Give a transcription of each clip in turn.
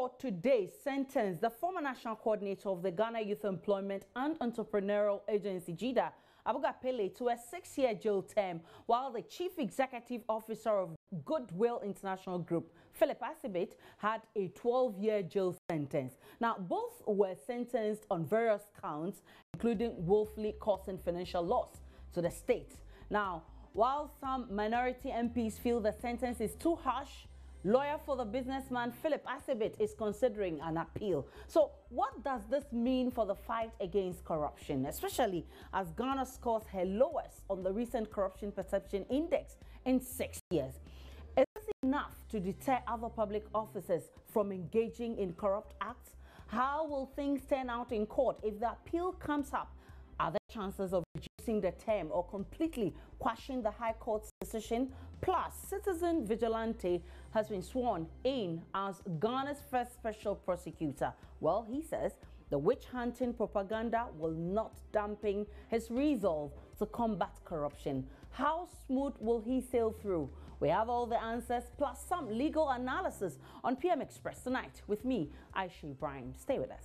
court today sentenced the former national coordinator of the Ghana Youth Employment and Entrepreneurial Agency, GYEEDA, Abuga Pele, to a 6-year jail term, while the chief executive officer of Goodwill International Group, Philip Assibit, had a 12-year jail sentence. Now, both were sentenced on various counts, including willfully causing financial loss to the state. Now, while some minority MPs feel the sentence is too harsh, lawyer for the businessman Philip Assibit is considering an appeal. So what does this mean for the fight against corruption, especially as Ghana scores her lowest on the recent Corruption Perception Index in 6 years? Is this enough to deter other public officers from engaging in corrupt acts? How will things turn out in court if the appeal comes up? Are there chances of reducing the term or completely quashing the High Court's decision? Plus, Citizen Vigilante has been sworn in as Ghana's first special prosecutor. Well, he says the witch-hunting propaganda will not dampen his resolve to combat corruption. How smooth will he sail through? We have all the answers, plus some legal analysis on PM Express tonight. With me, Aisha Ibrahim. Stay with us.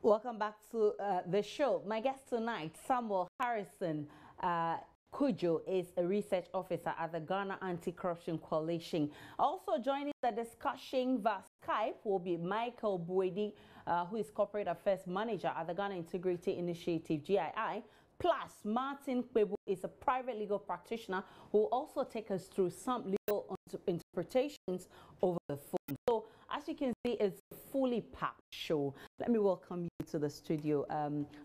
Welcome back to the show. My guest tonight, Samuel Harrison Kujo, is a research officer at the Ghana Anti-Corruption Coalition. Also joining the discussion via Skype will be Michael Buedi, who is Corporate Affairs Manager at the Ghana Integrity Initiative, GII. Plus, Martin Kwebu is a private legal practitioner who will also take us through some legal interpretations over the phone. So, as you can see, it's a fully packed show. Let me welcome you to the studio.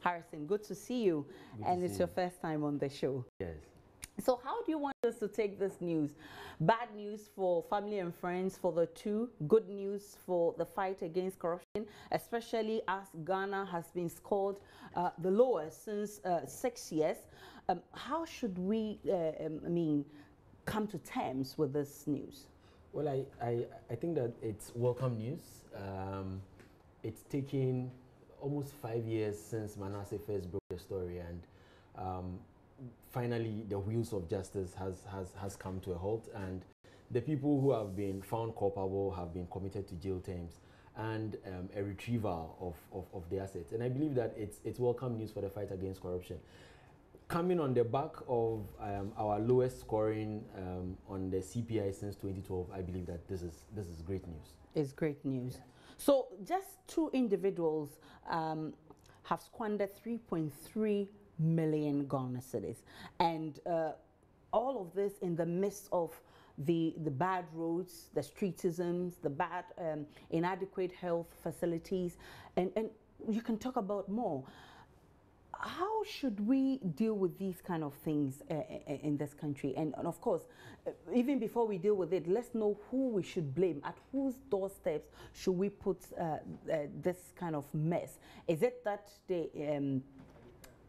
Harrison, good to see you. And it's your first time on the show. Yes. So how do you want us to take this news? Bad news for family and friends for the two, good news for the fight against corruption, especially as Ghana has been scored the lowest since 6 years. How should we, come to terms with this news? Well, I think that it's welcome news. It's taken almost 5 years since Manasseh first broke the story, and finally the wheels of justice has come to a halt, and the people who have been found culpable have been committed to jail terms and a retrieval of the assets. And I believe that it's welcome news for the fight against corruption. Coming on the back of our lowest scoring on the CPI since 2012, I believe that this is great news. It's great news. Yeah. So just two individuals have squandered 3.3 million Ghana cedis, and all of this in the midst of the bad roads, the streetisms, the bad inadequate health facilities, and you can talk about more. How should we deal with these kind of things in this country? And of course, even before we deal with it, let's know who we should blame. At whose doorsteps should we put this kind of mess? Is it that the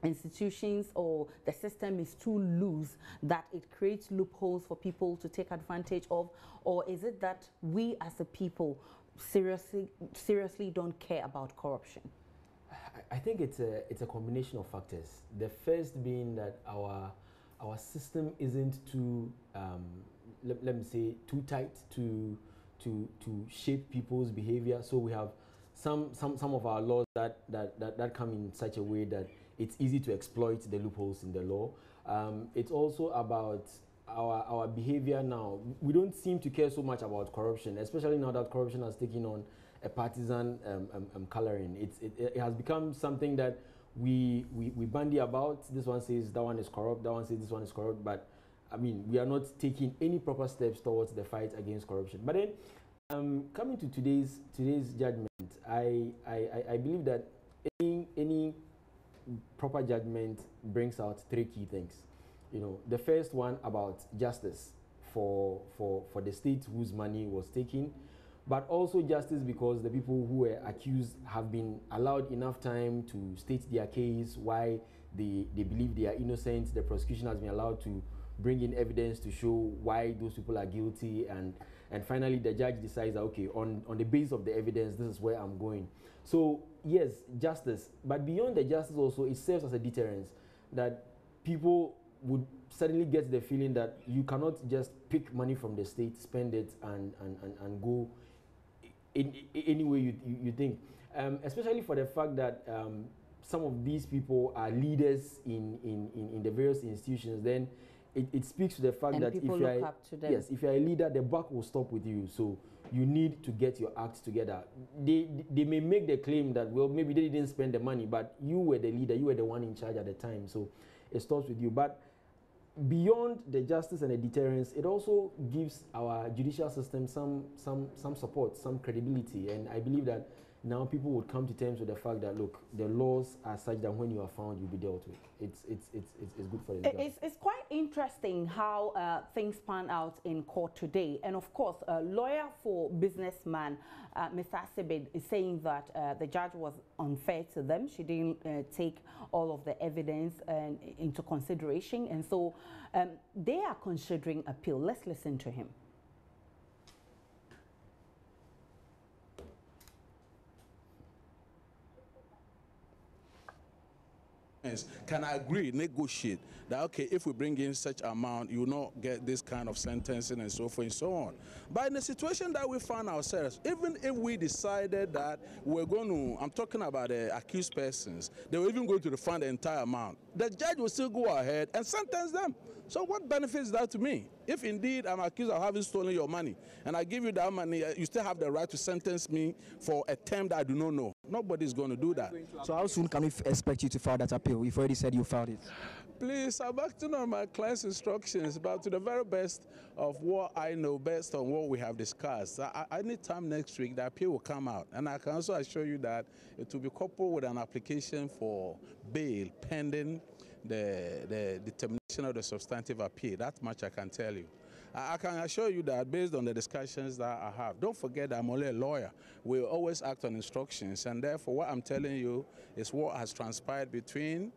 institutions or the system is too loose that it creates loopholes for people to take advantage of? Or is it that we as a people seriously don't care about corruption? I think it's a combination of factors. The first being that our system isn't too let me say too tight to shape people's behavior. So we have some of our laws that come in such a way that it's easy to exploit the loopholes in the law. It's also about our behavior now. We don't seem to care so much about corruption, especially now that corruption has taken on a partisan coloring. It has become something that we bandy about. This one says that one is corrupt, that one says this one is corrupt, but I mean, we are not taking any proper steps towards the fight against corruption. But then, coming to today's judgment, I believe that any proper judgment brings out three key things. You know, the first one about justice for the state whose money was taken, but also justice because the people who were accused have been allowed enough time to state their case, why they believe they are innocent. The prosecution has been allowed to bring in evidence to show why those people are guilty, and finally the judge decides that, okay, on the basis of the evidence, this is where I'm going. So yes, justice, but beyond the justice also, it serves as a deterrence that people would suddenly get the feeling that you cannot just pick money from the state, spend it, and go in any way you think. Especially for the fact that some of these people are leaders in the various institutions, then it speaks to the fact and that if you are yes, if you're a leader, the buck will stop with you. So you need to get your act together. They may make the claim that, well, maybe they didn't spend the money, but you were the leader, you were the one in charge at the time, so it stops with you. But beyond the justice and the deterrence, it also gives our judicial system some support, some credibility, and I believe that now people would come to terms with the fact that, look, the laws are such that when you are found, you'll be dealt with. It's good for the legal. It's quite interesting how things pan out in court today. And of course, a lawyer for businessman, Mr. Assibit, is saying that the judge was unfair to them. She didn't take all of the evidence into consideration. And so they are considering appeal. Let's listen to him. Can I agree, negotiate that, okay, if we bring in such amount, you will not get this kind of sentencing and so forth and so on. But in the situation that we found ourselves, even if we decided that we're going to, I'm talking about the accused persons, they were even going to refund the entire amount, the judge will still go ahead and sentence them. So what benefits that to me? If indeed I'm accused of having stolen your money and I give you that money, you still have the right to sentence me for a term that I do not know. Nobody's going to do that. So how soon can we expect you to file that appeal? You've already said you filed it. Please, I'm acting on my client's instructions, but to the very best of what I know, based on what we have discussed. I need time next week, the appeal will come out. And I can also assure you that it will be coupled with an application for bail pending the determination of the substantive appeal. That much I can tell you. I can assure you that based on the discussions that I have, don't forget that I'm only a lawyer. We always act on instructions, and therefore what I'm telling you is what has transpired between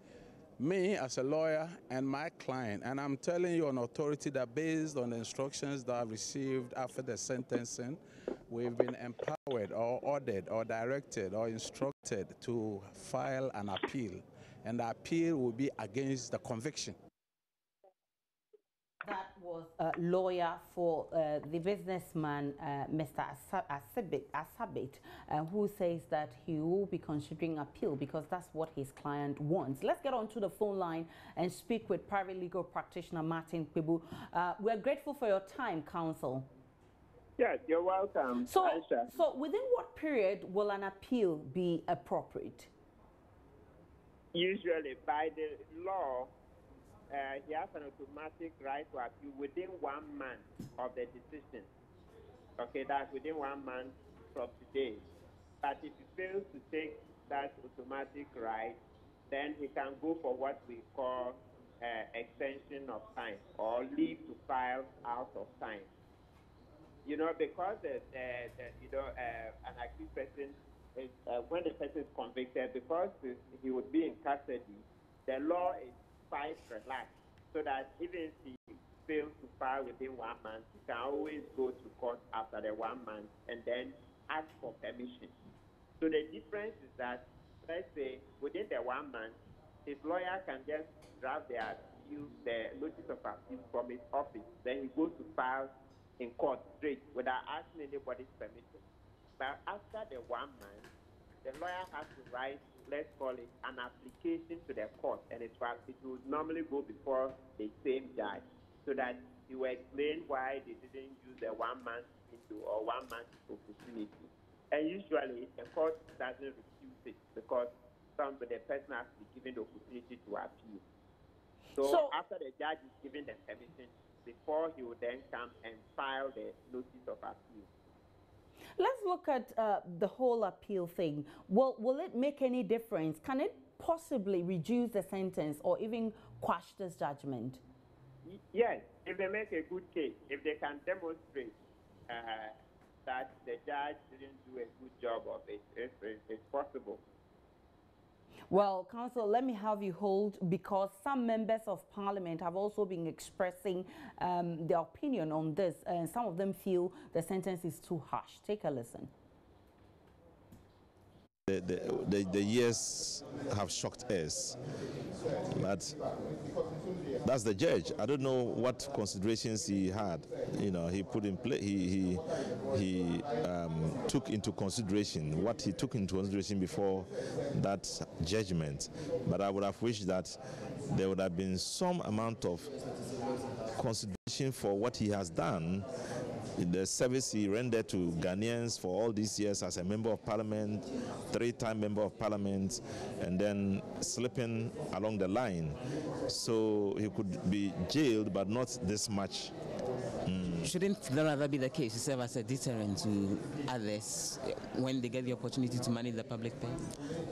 me as a lawyer and my client. And I'm telling you on authority that based on the instructions that I've received after the sentencing, we've been empowered or ordered or directed or instructed to file an appeal. And the appeal will be against the conviction. That was a lawyer for the businessman, Mr. Assibit, who says that he will be considering appeal because that's what his client wants. Let's get on to the phone line and speak with private legal practitioner Martin Kpebu. We're grateful for your time, counsel. Yes, you're welcome. So within what period will an appeal be appropriate? Usually, by the law, he has an automatic right to appeal within 1 month of the decision. Okay, that's within 1 month from today. But if he fails to take that automatic right, then he can go for what we call extension of time or leave to file out of time. You know, because an accused person is, when the person is convicted, because he would be in custody, the law is quite relaxed, so that even if he fails to file within 1 month, he can always go to court after the 1 month and then ask for permission. So the difference is that, let's say, within the 1 month, his lawyer can just draft the notice of appeal from his office. Then he goes to file in court straight without asking anybody's permission. But after the 1 month, the lawyer has to write, let's call it, an application to the court, and it will normally go before the same judge, so that he will explain why they didn't use the 1 month into or 1 month opportunity. And usually the court doesn't refuse it because the person has to be given the opportunity to appeal. So after the judge is given the permission, before he will then come and file the notice of appeal. Let's look at the whole appeal thing. Will it make any difference? Can it possibly reduce the sentence or even quash this judgment? Yes, if they make a good case, if they can demonstrate that the judge didn't do a good job of it, it's possible. Well, Council, let me have you hold, because some members of Parliament have also been expressing their opinion on this, and some of them feel the sentence is too harsh. Take a listen. The years have shocked us, but that's the judge. I don't know what considerations he had. You know, he put in place. He took into consideration what he took into consideration before that judgment. But I would have wished that there would have been some amount of consideration for what he has done, the service he rendered to Ghanaians for all these years as a member of parliament, three-time member of parliament, and then slipping along the line. So he could be jailed, but not this much. Shouldn't that rather be the case to serve as a deterrent to others when they get the opportunity to manage the public pay?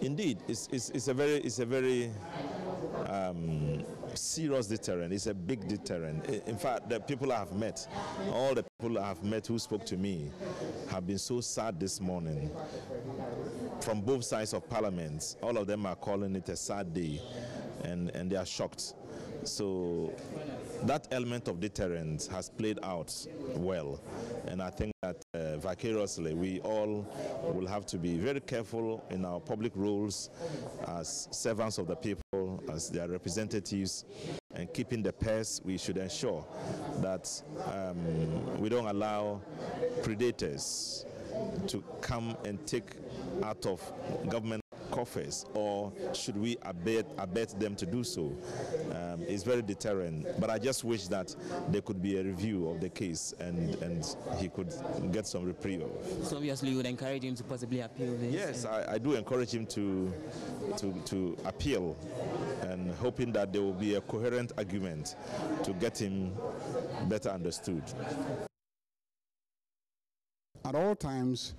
Indeed, it's a very serious deterrent. It's a big deterrent. In fact, the people I have met, all the people I have met who spoke to me, have been so sad this morning. From both sides of parliament, all of them are calling it a sad day, and they are shocked. So that element of deterrence has played out well, and I think that vicariously we all will have to be very careful in our public roles as servants of the people, as their representatives, and keeping the peace. We should ensure that we don't allow predators to come and take out of government coffers, or should we abet them to do so. It's very deterrent, but I just wish that there could be a review of the case and he could get some reprieve. So obviously you would encourage him to possibly appeal this? Yes, I do encourage him to appeal, and hoping that there will be a coherent argument to get him better understood. At all times,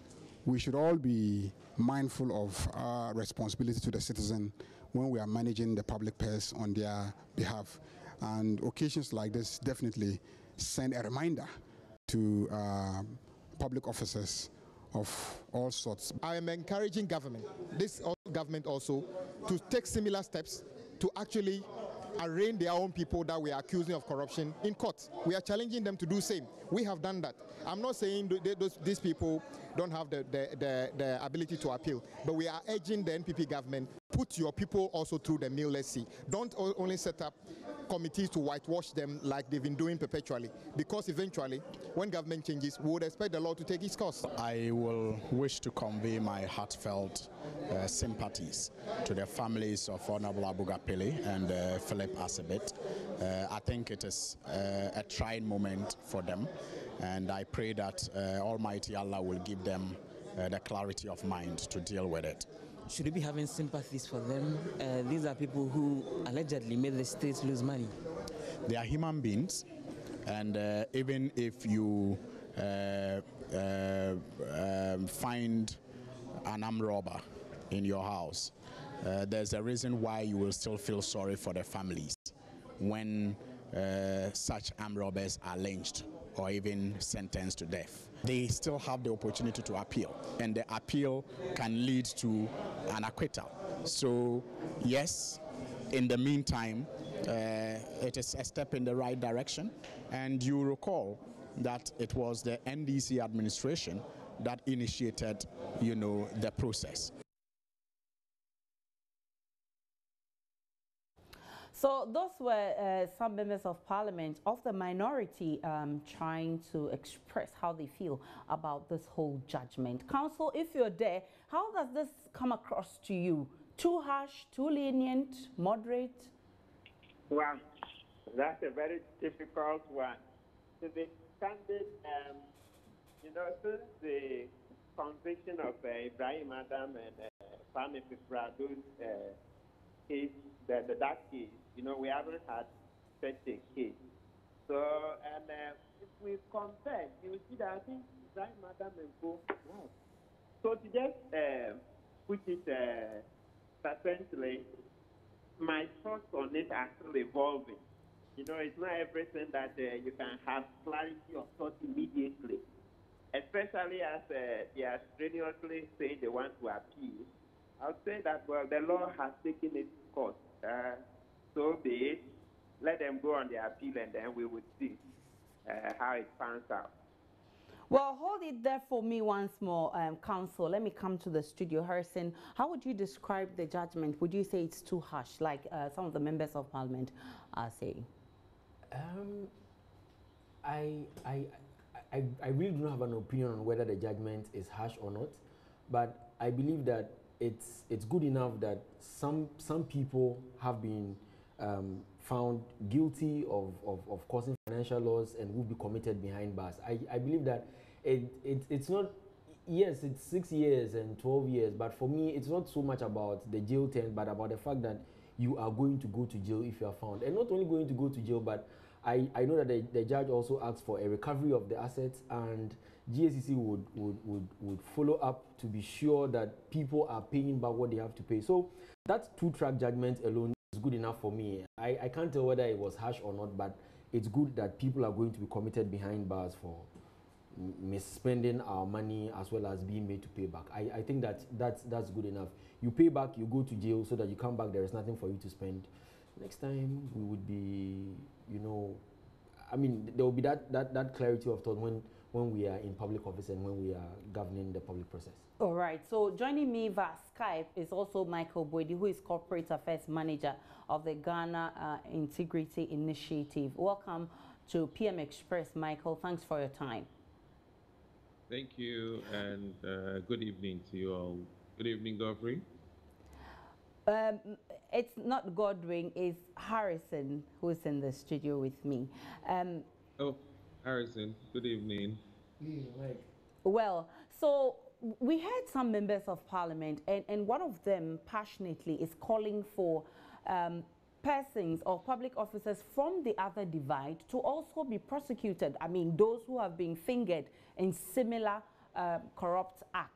we should all be mindful of our responsibility to the citizen when we are managing the public purse on their behalf. And occasions like this definitely send a reminder to public officers of all sorts. I am encouraging government also to take similar steps to actually arraign their own people that we are accusing of corruption in court. We are challenging them to do the same. We have done that. I'm not saying these people don't have the ability to appeal, but we are urging the NPP government, put your people also through the mill. Let's see. Don't only set up committees to whitewash them like they've been doing perpetually, because eventually, when government changes, we would expect the law to take its course. I will wish to convey my heartfelt sympathies to the families of Honorable Abuga Pele and Philip Assibit. I think it is a trying moment for them, and I pray that Almighty Allah will give them the clarity of mind to deal with it. Should we be having sympathies for them? These are people who allegedly made the states lose money. They are human beings, and even if you find an armed robber in your house, there's a reason why you will still feel sorry for the families when such armed robbers are lynched or even sentenced to death. They still have the opportunity to appeal, and the appeal can lead to an acquittal. So yes, in the meantime, it is a step in the right direction, and you recall that it was the NDC administration that initiated, the process. So those were some members of parliament of the minority trying to express how they feel about this whole judgment. Council, if you're there, how does this come across to you? Too harsh, too lenient, moderate? Well, that's a very difficult one. To be candid, since the conviction of Ibrahim Adam and Kwame Fibrado's case, that case, we haven't had such a case. So, and if we compare, you will see that I think Ibrahim Adam and Go, wow. So to just put it succinctly, my thoughts on it are still evolving. It's not everything that you can have clarity of thought immediately, especially as they are strenuously saying they want to appeal. I'll say that, well, the law has taken its course. So be it. Let them go on their appeal, and then we would see how it pans out. Well, hold it there for me once more, Counsel. Let me come to the studio. Harrison, how would you describe the judgment? Would you say it's too harsh, like some of the members of parliament are saying? I, I, I really don't have an opinion on whether the judgment is harsh or not, but I believe that it's good enough that some people have been found guilty of causing financial loss and will be committed behind bars. I believe that it's not, yes, it's 6 years and 12 years, but for me, it's not so much about the jail term, but about the fact that you are going to go to jail if you are found. And not only going to go to jail, but I know that the judge also asked for a recovery of the assets, and GSCC would follow up to be sure that people are paying back what they have to pay. So that two-track judgment alone is good enough for me. I can't tell whether it was harsh or not, but it's good that people are going to be committed behind bars for misspending our money as well as being made to pay back. I think that's good enough. You pay back, you go to jail, so that you come back, there is nothing for you to spend. Next time we would be, you know, I mean, there will be that clarity of thought when we are in public office and when we are governing the public process. All right, so joining me via Skype is also Michael Boydie, who is Corporate Affairs Manager of the Ghana Integrity Initiative. Welcome to PM Express, Michael. Thanks for your time. Thank you, and good evening to you all. Good evening, Godfrey. It's not Godwin, it's Harrison who's in the studio with me. Oh, Harrison, good evening. Well, so we heard some members of parliament, and one of them passionately is calling for persons or public officers from the other divide to also be prosecuted. I mean, those who have been fingered in similar corrupt acts.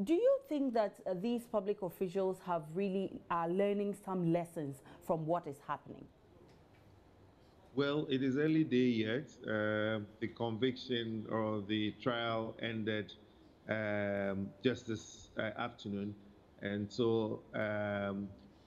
Do you think that these public officials have really are learning some lessons from what is happening? Well, it is early day yet. The conviction or the trial ended just this afternoon, and so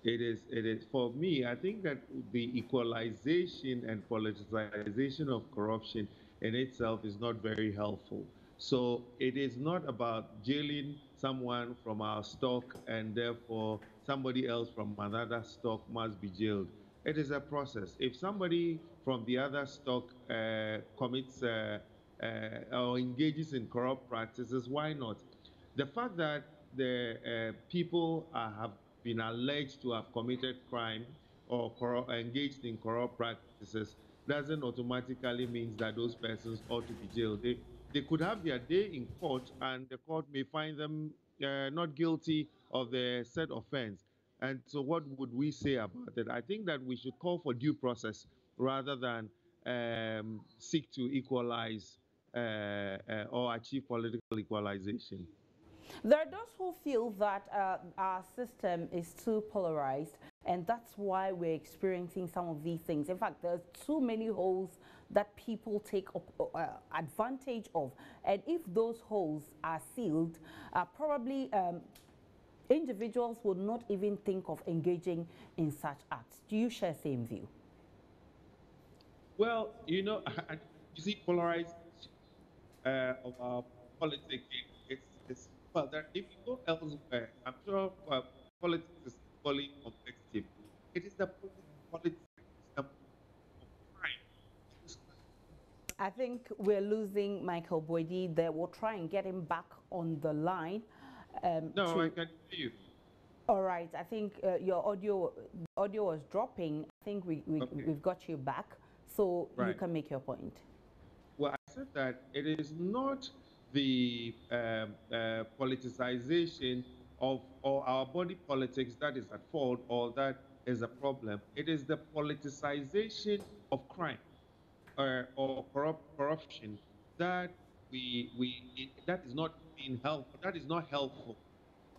it is for me. I think that the equalization and politicization of corruption in itself is not very helpful. So it is not about jailing someone from our stock and therefore somebody else from another stock must be jailed. It is a process. If somebody from the other stock commits or engages in corrupt practices, why not? The fact that the people have been alleged to have committed crime or engaged in corrupt practices doesn't automatically mean that those persons ought to be jailed. They could have their day in court, and the court may find them not guilty of the said offense. And so what would we say about it? I think that we should call for due process rather than seek to equalize or achieve political equalization. There are those who feel that our system is too polarized, and that's why we're experiencing some of these things. In fact, there's too many holes that people take advantage of. And if those holes are sealed, probably individuals would not even think of engaging in such acts. Do you share the same view? Well, you know, you see, polarization of our politics, well, that if you go elsewhere, I'm sure politics is equally competitive. It is the politics of crime. I think we're losing Michael Boydie there. We'll try and get him back on the line. No, I can hear you. All right. I think your audio was dropping. I think we've got you back, so you can make your point. Well, I said that it is not the politicization of our body politics that is at fault or that is a problem. It is the politicization of crime or corruption that that is not being helpful. That is not helpful,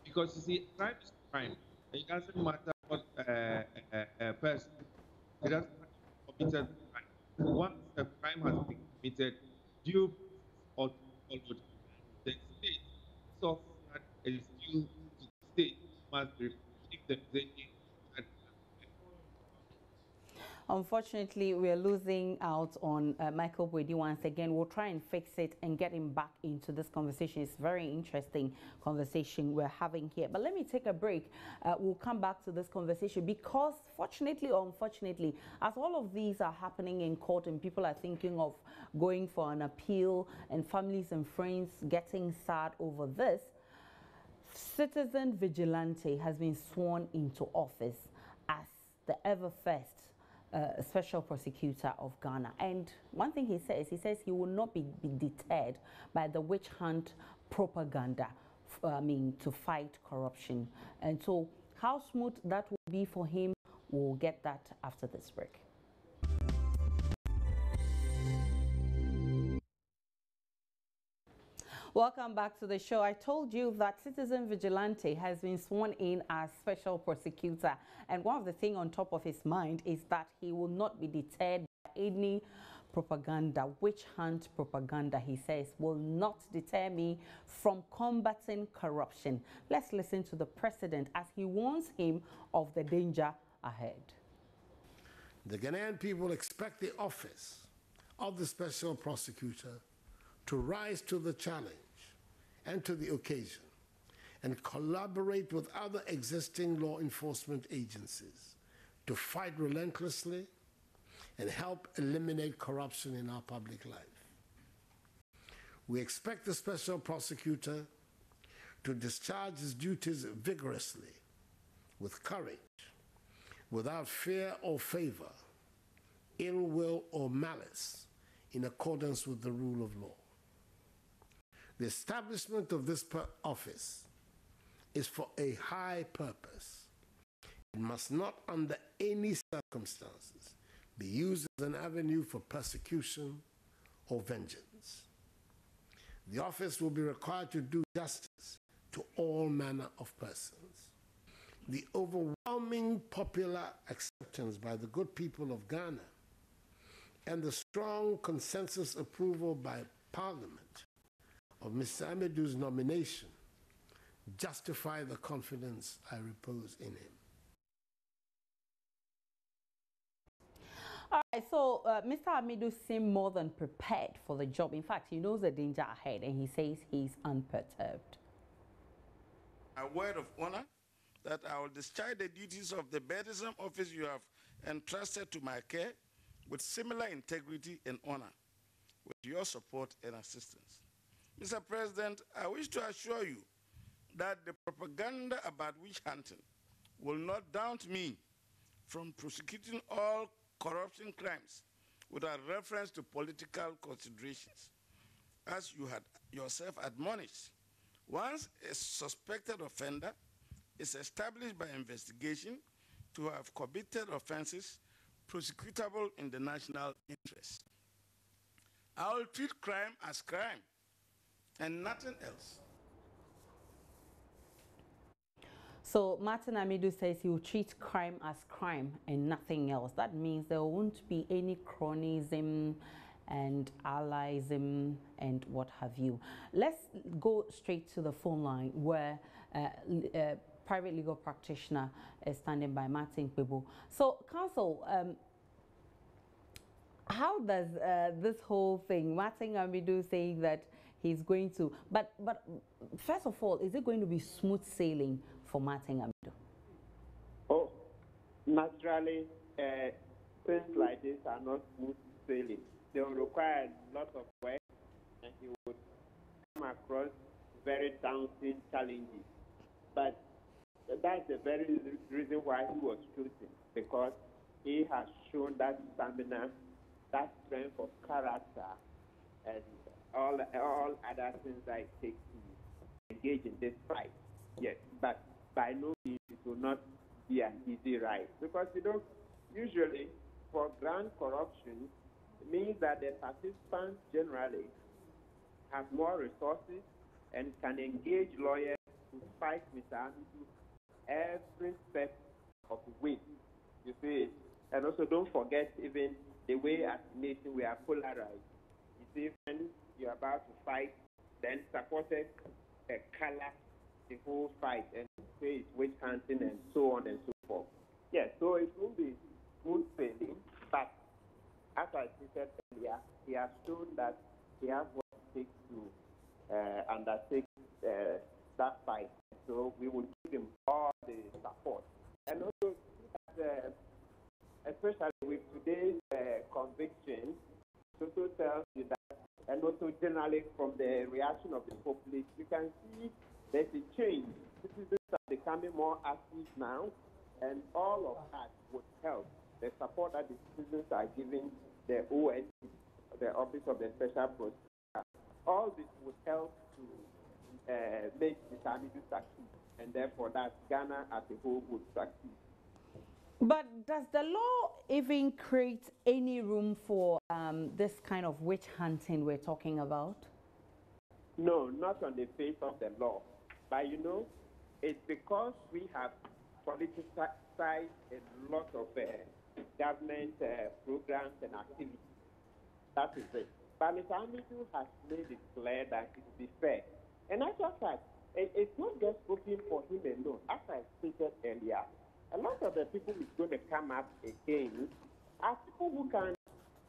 because you see, crime is crime. It doesn't matter what person. It doesn't matter who committed the crime. Once a crime has been committed, due process ought to be followed, and the state saw that it is due to state must reflect the executive. Unfortunately, we're losing out on Michael Brady once again. We'll try and fix it and get him back into this conversation. It's a very interesting conversation we're having here. But let me take a break. We'll come back to this conversation because fortunately or unfortunately, as all of these are happening in court and people are thinking of going for an appeal and families and friends getting sad over this, Citizen Vigilante has been sworn into office as the ever first Special Prosecutor of Ghana. And one thing he says he will not be deterred by the witch hunt propaganda, to fight corruption. And so how smooth that will be for him, we'll get that after this break. Welcome back to the show. I told you that Citizen Vigilante has been sworn in as Special Prosecutor. And one of the things on top of his mind is that he will not be deterred by any propaganda, witch hunt propaganda, he says, will not deter me from combating corruption. Let's listen to the president as he warns him of the danger ahead. The Ghanaian people expect the office of the Special Prosecutor to rise to the challenge and to the occasion and collaborate with other existing law enforcement agencies to fight relentlessly and help eliminate corruption in our public life. We expect the Special Prosecutor to discharge his duties vigorously, with courage, without fear or favor, ill will or malice, in accordance with the rule of law. The establishment of this office is for a high purpose. It must not, under any circumstances, be used as an avenue for persecution or vengeance. The office will be required to do justice to all manner of persons. The overwhelming popular acceptance by the good people of Ghana and the strong consensus approval by Parliament of Mr. Amidou's nomination justify the confidence I repose in him. All right, so Mr. Amidou seems more than prepared for the job. In fact, he knows the danger ahead and he says he's unperturbed. A word of honor that I will discharge the duties of the burdensome office you have entrusted to my care with similar integrity and honor, with your support and assistance. Mr. President, I wish to assure you that the propaganda about witch hunting will not daunt me from prosecuting all corruption crimes without reference to political considerations. As you had yourself admonished, once a suspected offender is established by investigation to have committed offenses prosecutable in the national interest, I will treat crime as crime and nothing else. So Martin Amidou says he will treat crime as crime and nothing else. That means there won't be any cronyism and allyism and what have you. Let's go straight to the phone line where private legal practitioner is standing by, Martin Pebo. So, counsel, how does this whole thing, Martin Amidou saying that he's going to, but first of all, is it going to be smooth sailing for Martin Amidou? Oh, naturally, things like this are not smooth sailing. They will require lots of work, and he would come across very daunting challenges. But that's the very reason why he was chosen, because he has shown that stamina, that strength of character, and all other things that it takes to engage in this fight. Yes, but by no means it will not be an easy ride, because usually for grand corruption, it means that the participants generally have more resources and can engage lawyers to fight Mr. Amidou every step of the way. You see, and also don't forget even the way as a nation we are polarized. You see, when you're about to fight, then supporters color the whole fight and say it's witch hunting and so on and so forth. Yes, so it will be smooth sailing, but as I stated earlier, he has shown that he has what it takes to undertake that fight. So we will give him all the support. And also, especially with today's conviction, it also tells you that, and also generally from the reaction of the populace, you can see there's a change. Citizens are becoming more active now, and all of that would help. The support that the citizens are giving the OS, the Office of the Special Prosecutor, all this would help to make the Hamidu succeed, and therefore that Ghana as a whole would succeed. But does the law even create any room for this kind of witch hunting we're talking about? No, not on the face of the law. But you know, it's because we have politicized a lot of government programs and activities. That is it. But Mr. Hamidu has made it clear that it will be fair. And as a fact, it's not just spoken for him alone. As I stated earlier, a lot of the people who are going to come up again are people who can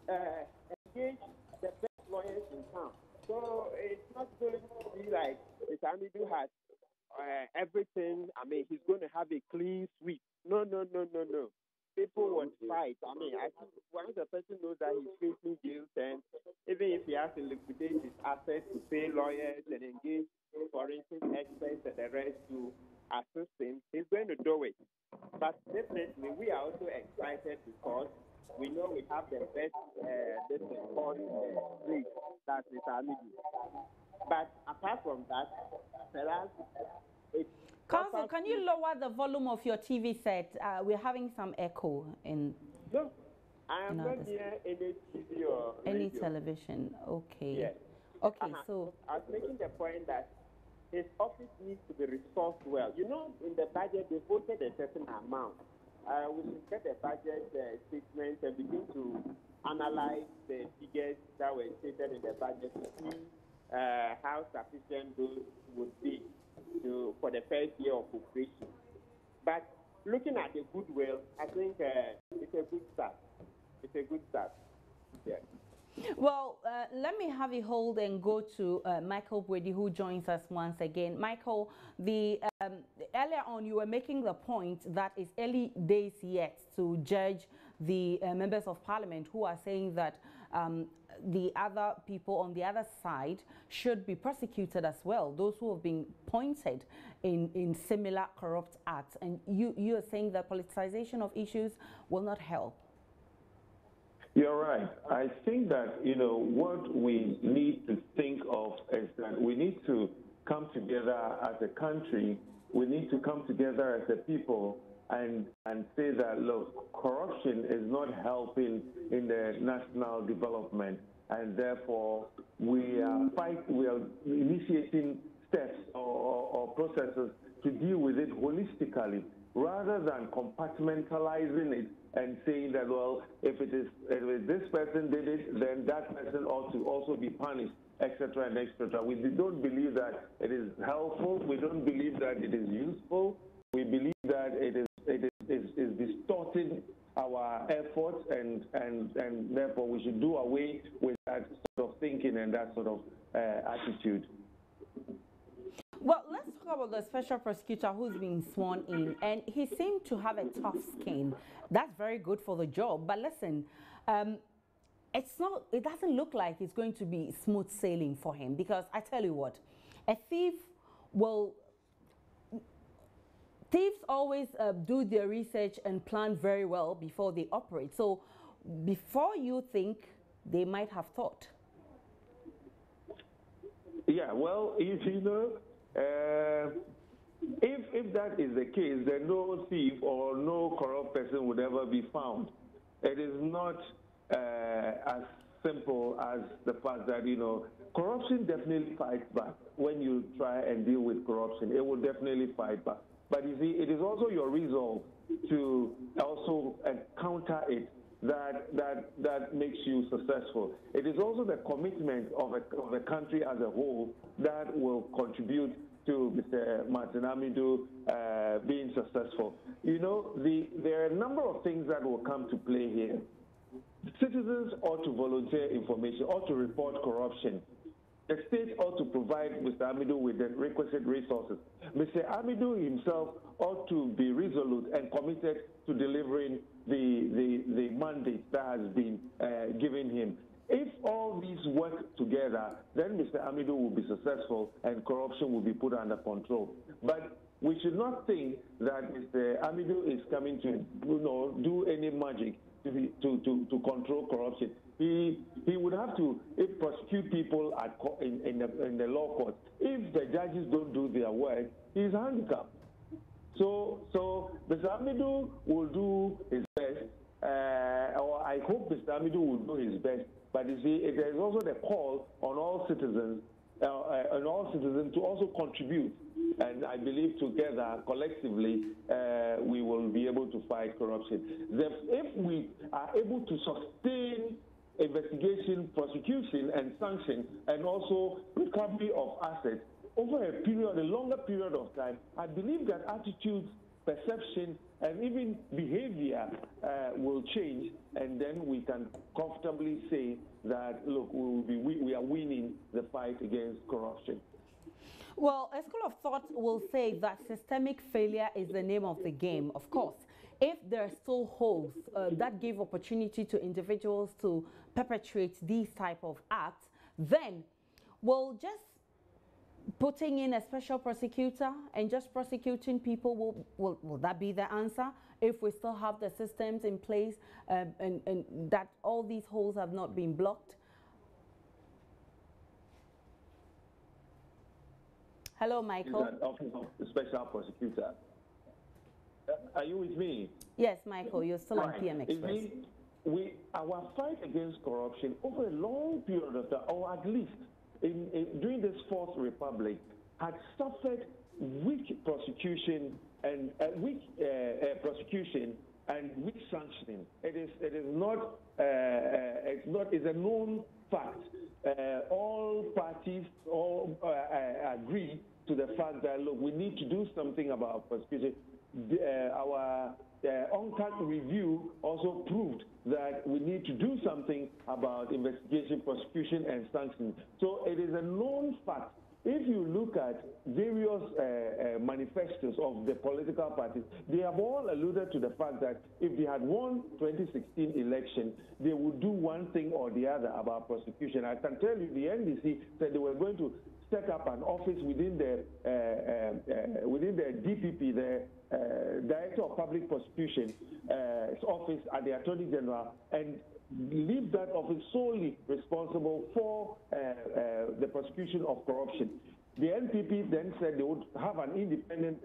engage the best lawyers in town. So it's not going to be like Mr. Hamidu has everything. I mean, he's going to have a clean sweep. No. People will fight. I mean, I think once the person knows that he's facing guilt, and even if he has to liquidate his assets to pay lawyers and engage forensic experts and the rest to assist him, he's going to do it. But definitely, we are also excited because we know we have the best called race, that's Mr. Hamidu. But apart from that, perhaps it's Council, can you lower the volume of your TV set? We're having some echo in. No, I am not near any TV or any radio. Television. Okay. Yes. Okay, so I was making the point that his office needs to be resourced well. You know, in the budget they voted a certain amount. We should get the budget statement and begin to analyze the figures that were stated in the budget to see how sufficient those would be for the first year of operation. But looking at the goodwill, I think it's a good start. It's a good start. Yeah. Well, let me have you hold and go to Michael Brady, who joins us once again. Michael, earlier on you were making the point that it's early days yet to judge the members of parliament who are saying that the other people on the other side should be prosecuted as well, those who have been pointed in similar corrupt acts. And you are saying that politicization of issues will not help. You're right. I think that, you know, what we need to think of is that we need to come together as a country. We need to come together as a people and say that, look, corruption is not helping in the national development, and therefore we are initiating steps or processes to deal with it holistically, rather than compartmentalizing it and saying that, well, if this person did it, then that person ought to also be punished, etc. and etc. We don't believe that it is helpful. We don't believe that it is useful. We believe that it is distorting our efforts, and therefore we should do away with that sort of thinking and that sort of attitude. Well, let's talk about the special prosecutor who's been sworn in, and he seemed to have a tough skin. That's very good for the job. But listen, it doesn't look like it's going to be smooth sailing for him, because I tell you what, thieves always do their research and plan very well before they operate. So before you think, they might have thought. Yeah, well, you know, if that is the case, then no thief or no corrupt person would ever be found. It is not as simple as the fact that, you know, corruption definitely fights back. When you try and deal with corruption, it will definitely fight back. But you see, it is also your resolve to also counter it that makes you successful. It is also the commitment of the country as a whole that will contribute to Mr. Martin Amidu being successful. You know, there are a number of things that will come to play here. Citizens ought to volunteer information, ought to report corruption. The state ought to provide Mr. Amidu with the requisite resources. Mr. Amidu himself ought to be resolute and committed to delivering the mandate that has been given him. If all these work together, then Mr. Amidu will be successful and corruption will be put under control. But we should not think that Mr. Amidu is coming to do any magic to control corruption. He would have to prosecute people in the law court. If the judges don't do their work, he's handicapped. So Mr. Amidu will do his best, or I hope Mr. Amidu will do his best. But you see, there is also the call on all citizens to also contribute. And I believe together, collectively, we will be able to fight corruption. If we are able to sustain investigation, prosecution, and sanction, and also recovery of assets over a longer period of time, I believe that attitudes, perception, and even behavior will change, and then we can comfortably say that, look, we are winning the fight against corruption. Well, a school of thought will say that systemic failure is the name of the game, of course. If there are still holes that give opportunity to individuals to perpetrate these type of acts, then we'll just putting in a special prosecutor and just prosecuting people, will that be the answer? If we still have the systems in place and that all these holes have not been blocked? Hello, Michael. He's an office of the special prosecutor. Are you with me? Yes, Michael, you're still on PM Express. Our fight against corruption over a long period of time, or at least during this Fourth Republic, had suffered weak prosecution and weak sanctioning. It's a known fact. All parties agree to the fact that, look, we need to do something about prosecution. Our UNCTAD review also proved that we need to do something about investigation, prosecution, and sanctions. So it is a known fact. If you look at various manifestos of the political parties, they have all alluded to the fact that if they had won 2016 election, they would do one thing or the other about prosecution. I can tell you the NDC said they were going to set up an office within the DPP, the Director of Public Prosecution office at the Attorney General, and leave that office solely responsible for the prosecution of corruption. The NPP then said they would have an independent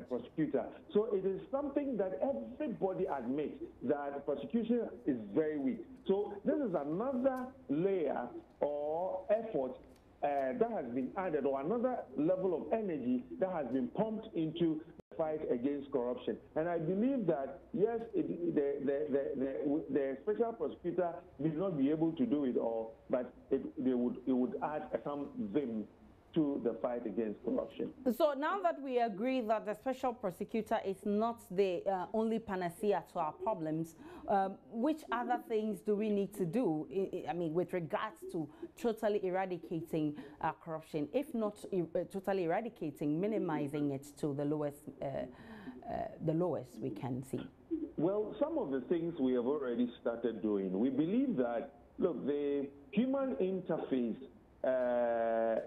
prosecutor. So it is something that everybody admits that prosecution is very weak. So this is another layer or effort that has been added, or another level of energy that has been pumped into the fight against corruption. And I believe that, yes, the special prosecutor may not be able to do it all, but it would add some vim to the fight against corruption. So now that we agree that the special prosecutor is not the only panacea to our problems, which other things do we need to do, I mean, with regards to totally eradicating corruption, if not totally eradicating, minimizing it to the lowest we can see? Well, some of the things we have already started doing. We believe that, look, the human interface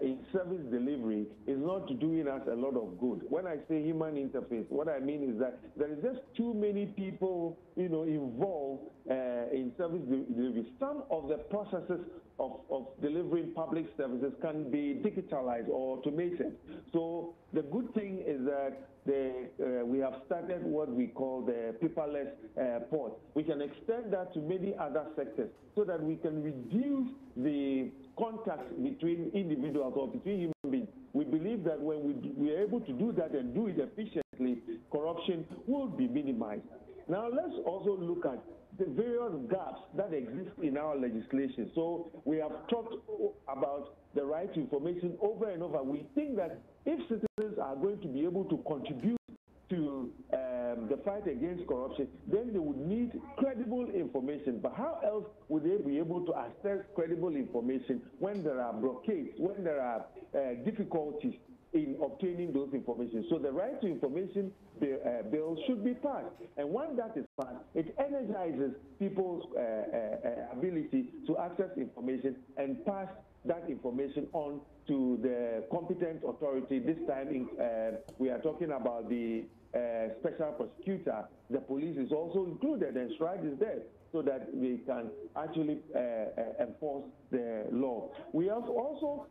in service delivery is not doing us a lot of good. When I say human interface, what I mean is that there is just too many people, involved in service delivery. Some of the processes of delivering public services can be digitalized or automated. So the good thing is that we have started what we call the paperless port. We can extend that to many other sectors so that we can reduce the contact between individuals or between human beings. We believe that when we are able to do that and do it efficiently, corruption will be minimized. Now let's also look at the various gaps that exist in our legislation. So we have talked about the right to information over and over. We think that if citizens are going to be able to contribute to the fight against corruption, then they would need credible information. But how else would they be able to access credible information when there are blockades, when there are difficulties in obtaining those information? So the right to information bill should be passed. And when that is passed, it energizes people's ability to access information and pass that information on to the competent authority. This time we are talking about the special prosecutor. The police is also included, and SRIDE is there, so that we can actually enforce the law. We are also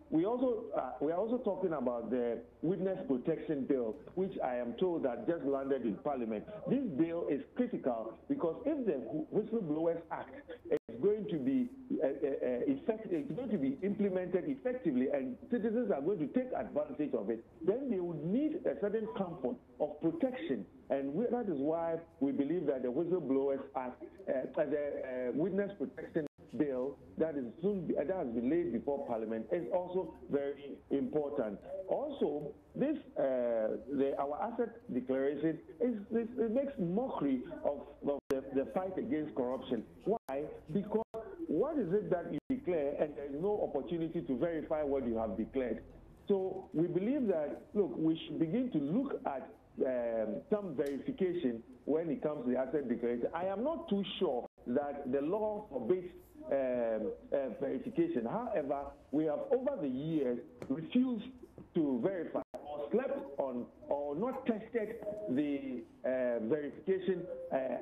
talking about the witness protection bill, which I am told that just landed in Parliament. This bill is critical because if the Whistleblowers Act is going to be it's going to be implemented effectively, and citizens are going to take advantage of it, then they would need a certain comfort of protection. And that is why we believe that the Whistleblowers Act, the Witness Protection Bill that has been laid before Parliament, is also very important. Also, this our asset declaration it makes mockery of the fight against corruption. Why? Because what is it that you declare and there is no opportunity to verify what you have declared? So we believe that, look, we should begin to look at some verification when it comes to the asset declaration. I am not too sure that the law forbids verification. However, we have over the years refused to verify or slept on or not tested the verification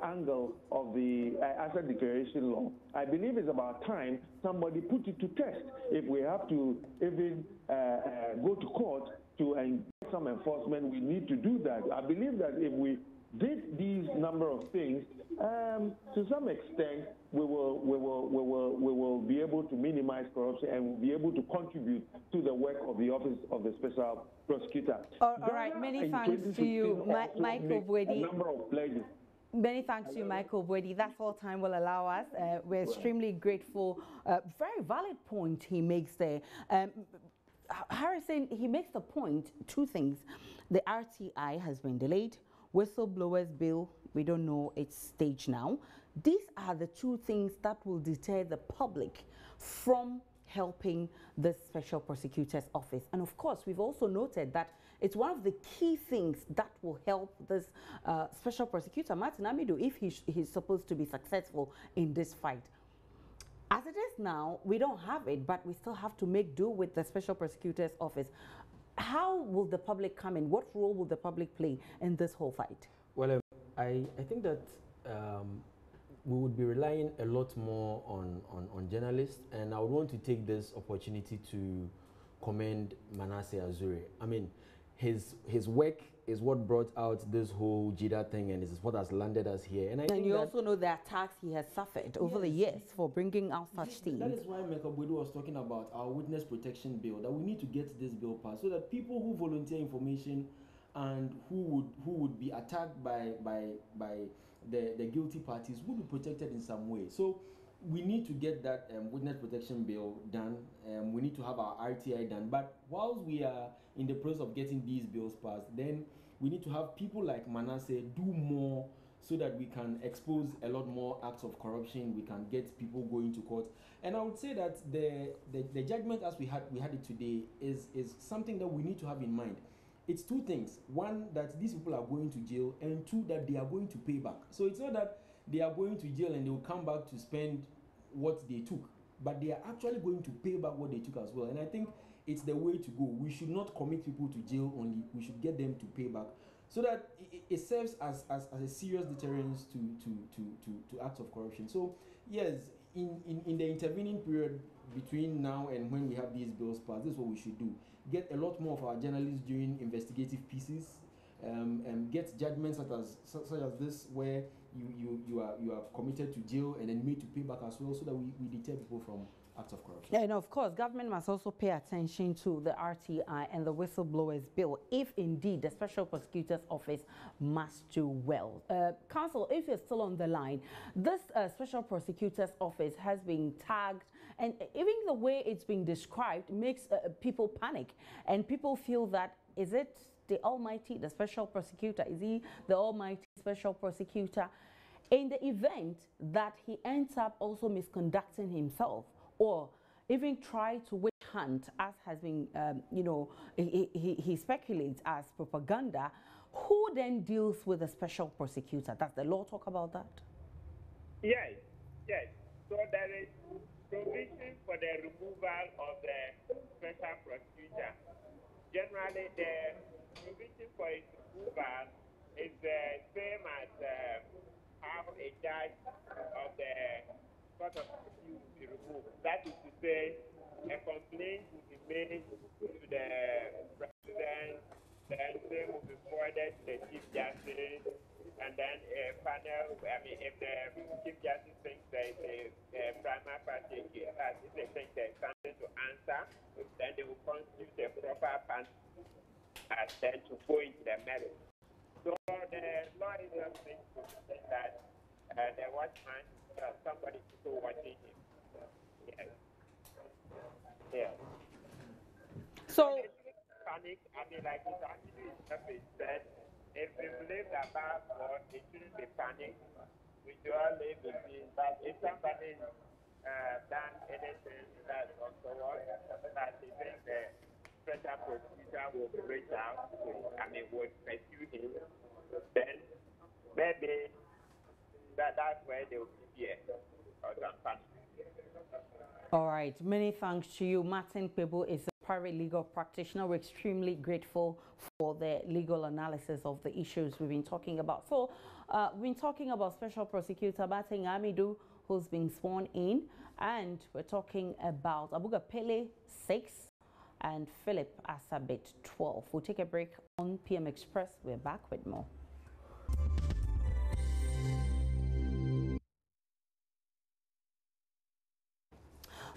angle of the asset declaration law. I believe it's about time somebody put it to test. If we have to even go to court to get some enforcement, we need to do that. I believe that if we did these number of things, to some extent, we will be able to minimize corruption and we'll be able to contribute to the work of the Office of the Special Prosecutor. All right, many thanks to you, Michael Bwedi. Number of pledges. Many thanks to you, Michael Bwedi. That's all time will allow us. We're extremely grateful. Very valid point he makes there. Harrison, he makes the point, two things. The RTI has been delayed. Whistleblowers bill, we don't know its stage now. These are the two things that will deter the public from helping the Special Prosecutor's Office. And of course, we've also noted that it's one of the key things that will help this Special Prosecutor, Martin Amido, if he's supposed to be successful in this fight. As it is now, we don't have it, but we still have to make do with the Special Prosecutor's Office. How will the public come in? What role will the public play in this whole fight? Well, I think that we would be relying a lot more on journalists, and I would want to take this opportunity to commend Manasseh Azure. I mean, his work is what brought out this whole GYEEDA thing, and is what has landed us here. And you also know the attacks he has suffered over the years for bringing out such things. That is why Michael Bwedi was talking about our witness protection bill, that we need to get this bill passed so that people who volunteer information and who would be attacked by the guilty parties would be protected in some way. So we need to get that witness protection bill done. We need to have our RTI done. But whilst we are in the process of getting these bills passed, then we need to have people like Manasseh do more so that we can expose a lot more acts of corruption. We can get people going to court. And I would say that the judgment as we had it today is something that we need to have in mind. It's two things. One, that these people are going to jail, and two, that they are going to pay back. So it's not that they are going to jail and they will come back to spend what they took, but they are actually going to pay back what they took as well. And I think it's the way to go. We should not commit people to jail only. We should get them to pay back, so that it serves as a serious deterrence to acts of corruption. So yes, in the intervening period between now and when we have these bills passed, this is what we should do. Get a lot more of our journalists doing investigative pieces, and get judgments such as this, where you are committed to jail and then made to pay back as well, so that we deter people from acts of corruption. Yeah, and of course, government must also pay attention to the RTI and the whistleblowers bill, if indeed the Special Prosecutor's Office must do well. Counsel, if you're still on the line, this Special Prosecutor's Office has been tagged, and even the way it's being described makes people panic, and people feel that, is it the almighty, the Special Prosecutor? Is he the almighty Special Prosecutor? In the event that he ends up also misconducting himself, or even try to witch hunt, as has been, he speculates as propaganda, who then deals with the Special Prosecutor? Does the law talk about that? Yes, yes. So there is provision for the removal of the Special Prosecutor. Generally, the provision for its removal is the same as how a judge of the Court of Appeal will be removed. That is to say, a complaint will be made to the President, then same will be forwarded to the Chief Justice, and then a panel, if the Chief Justice thinks there is a prima facie case, that if they think there is something to answer, then they will constitute a proper panel and then to go into the merits. So the law is not saying that the watchman, somebody is still watching him. Yes. Yeah. So panic, like it actually said, if we believe that bad word, it shouldn't be panic. We should all live in peace. But if somebody done anything that also was, that he thinks the Special Prosecutor will reach out to, would pursue him, then maybe that's where they will be here or some panic. All right, many thanks to you. Martin Pebo is a private legal practitioner. We're extremely grateful for the legal analysis of the issues we've been talking about. So we've been talking about Special Prosecutor Martin Amidu, who's been sworn in, and we're talking about Abuga Pele 6 and Philip Assibit 12. We'll take a break on PM Express. We're back with more.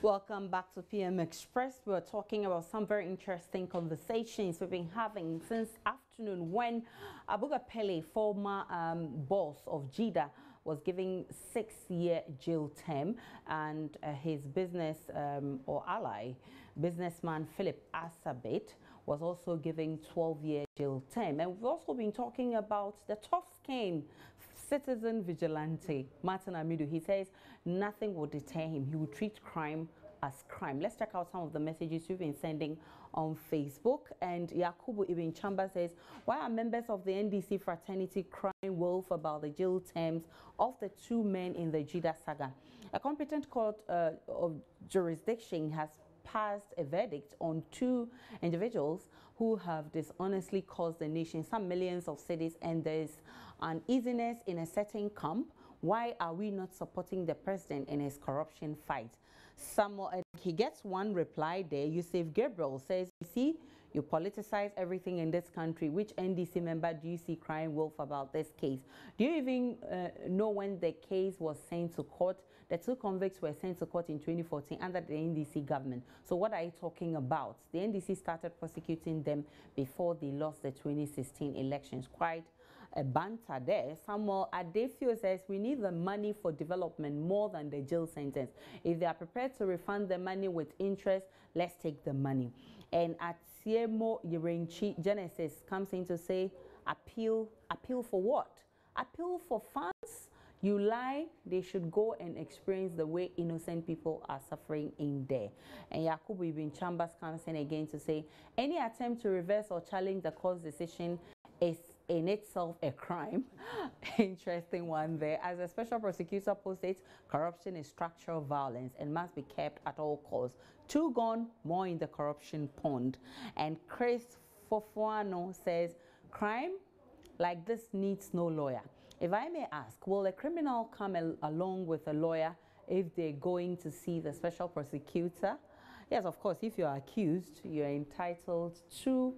Welcome back to PM Express. We're talking about some very interesting conversations we've been having since afternoon when Abuga Pele, former boss of GYEEDA, was given 6-year jail term, and his business or ally, businessman Philip Assibit, was also given 12-year jail term. And we've also been talking about the tough-skinned citizen vigilante, Martin Amidu. He says nothing will deter him. He will treat crime as crime. Let's check out some of the messages you've been sending on Facebook. And Yakubu Ibn Chamba says, why are members of the NDC fraternity crying wolf about the jail terms of the 2 men in the GYEEDA saga? A competent court of jurisdiction has passed a verdict on 2 individuals who have dishonestly caused the nation some millions of cedis, and there's uneasiness in a certain camp. Why are we not supporting the president in his corruption fight? He gets one reply there. Yusuf Gabriel says, you see, you politicize everything in this country. Which NDC member do you see crying wolf about this case? Do you even know when the case was sent to court? The 2 convicts were sent to court in 2014 under the NDC government. So what are you talking about? The NDC started prosecuting them before they lost the 2016 elections. Quite a banter there. Samuel Adefio says, we need the money for development more than the jail sentence. If they are prepared to refund the money with interest, let's take the money. And Atiemo Yerenchi Genesis comes in to say, appeal for what? Appeal for funds? You lie, they should go and experience the way innocent people are suffering in there. And Yakubu Ibn Chambers comes in again to say, any attempt to reverse or challenge the court's decision is in itself a crime. Interesting one there. As a special prosecutor posted, corruption is structural violence and must be kept at all costs. 2 gone, more in the corruption pond. And Chris Fofuano says, crime like this needs no lawyer. If I may ask, will a criminal come along with a lawyer if they're going to see the special prosecutor? Yes, of course, if you're accused, you're entitled to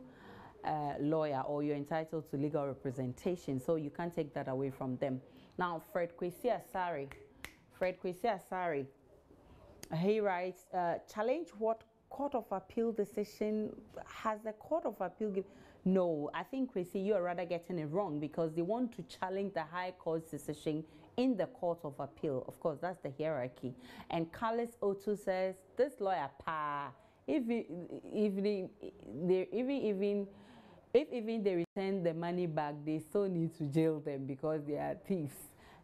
lawyer, or you're entitled to legal representation, so you can't take that away from them. Now, Fred Kwesi Asare, he writes, challenge what Court of Appeal decision has the Court of Appeal given? No, I think, Kwesi, you are rather getting it wrong because they want to challenge the High Court's decision in the Court of Appeal. Of course, that's the hierarchy. And Carlos Otu says, this lawyer, if even they return the money back, they still need to jail them because they are thieves.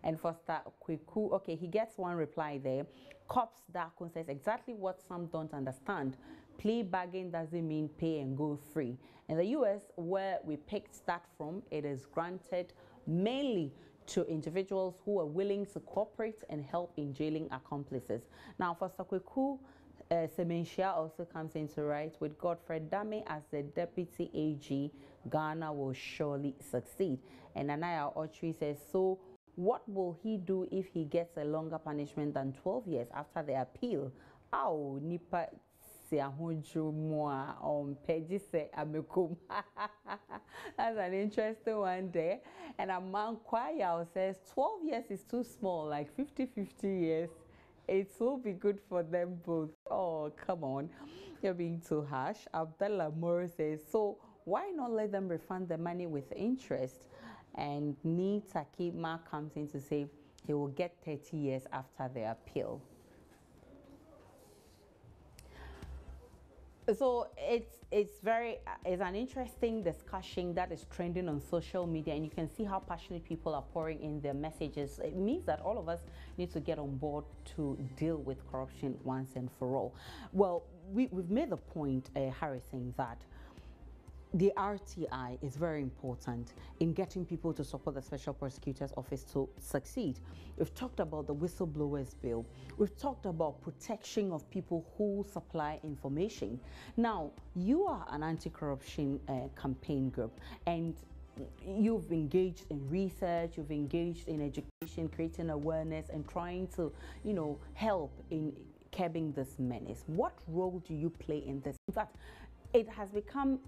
And Foster Kweku, okay, he gets one reply there. Cops Darkon says exactly what some don't understand. Plea bargain doesn't mean pay and go free. In the US, where we picked that from, it is granted mainly to individuals who are willing to cooperate and help in jailing accomplices. Now, Foster Kweku, Semenshia also comes into right with Godfred Dame as the Deputy AG. Ghana will surely succeed. And Anaya Ochri says, so what will he do if he gets a longer punishment than 12 years after the appeal? Ow, nipa se ahonjo moa on page se amekum. That's an interesting one there. And Aman Kwaya says 12 years is too small, like 50 years. It will be good for them both. Oh, come on. You're being too harsh. Abdullah Moore says, so why not let them refund the money with interest? And Nita Kima comes in to say he will get 30 years after the appeal. So it's an interesting discussion that is trending on social media, and you can see how passionate people are pouring in their messages. It means that all of us need to get on board to deal with corruption once and for all. Well, we've made the point, Harrison, that the RTI is very important in getting people to support the Special Prosecutor's Office to succeed. We've talked about the whistleblowers bill. We've talked about protection of people who supply information. Now, you are an anti-corruption campaign group, and you've engaged in research, you've engaged in education, creating awareness, and trying to, help in curbing this menace. What role do you play in this? In fact, it has become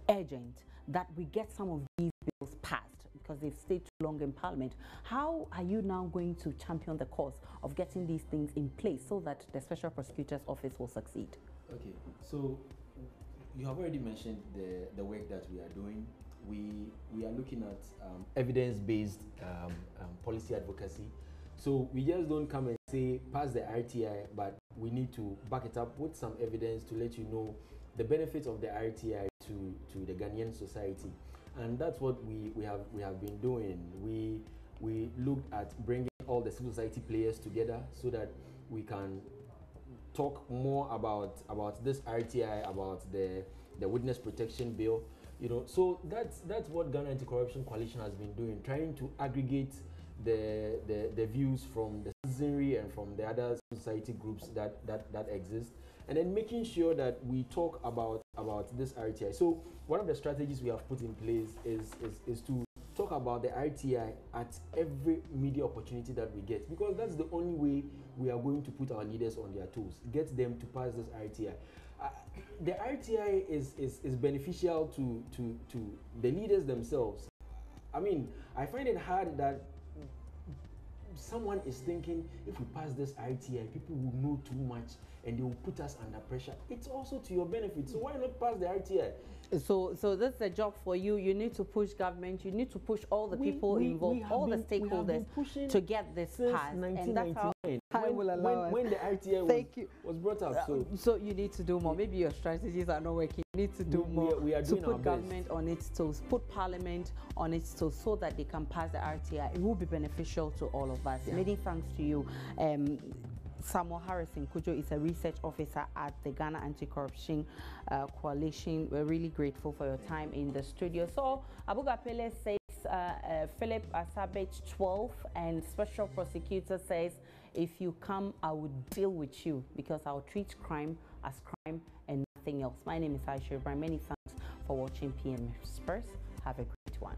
urgent that we get some of these bills passed because they've stayed too long in Parliament. How are you now going to champion the cause of getting these things in place so that the Special Prosecutor's Office will succeed? Okay, so you have already mentioned the work that we are doing. We are looking at evidence-based policy advocacy. So we just don't come and say pass the RTI, but we need to back it up with some evidence to let you know the benefits of the RTI to the Ghanaian society. And that's what we have been doing. We looked at bringing all the civil society players together so that we can talk more about this RTI, about the witness protection bill. So that's what Ghana Anti-Corruption Coalition has been doing, trying to aggregate the views from the citizenry and from the other society groups that exist, and then making sure that we talk about this RTI. So one of the strategies we have put in place is to talk about the RTI at every media opportunity that we get, because that's the only way we are going to put our leaders on their toes, get them to pass this RTI. The RTI is beneficial to the leaders themselves. I mean, I find it hard that someone is thinking if we pass this RTI, people will know too much and they will put us under pressure. It's also to your benefit. So why not pass the RTI? So that's the job for you. You need to push government. You need to push all the people involved, all the stakeholders to get this passed. And that's how time will allow us. When the RTI was brought up. So you need to do more. Maybe your strategies are not working. You need to do more we are to doing put government on its toes, put parliament on its toes so that they can pass the RTI. It will be beneficial to all of us. Yeah. Many thanks to you. Samuel Harrison Kujo is a research officer at the Ghana Anti-Corruption Coalition. We're really grateful for your time in the studio. So Abuga Pele says Philip Assibit 12, and Special Prosecutor says, if you come, I will deal with you because I'll treat crime as crime and nothing else. My name is Aisha Ibrahim. Many thanks for watching PM Express. Have a great one.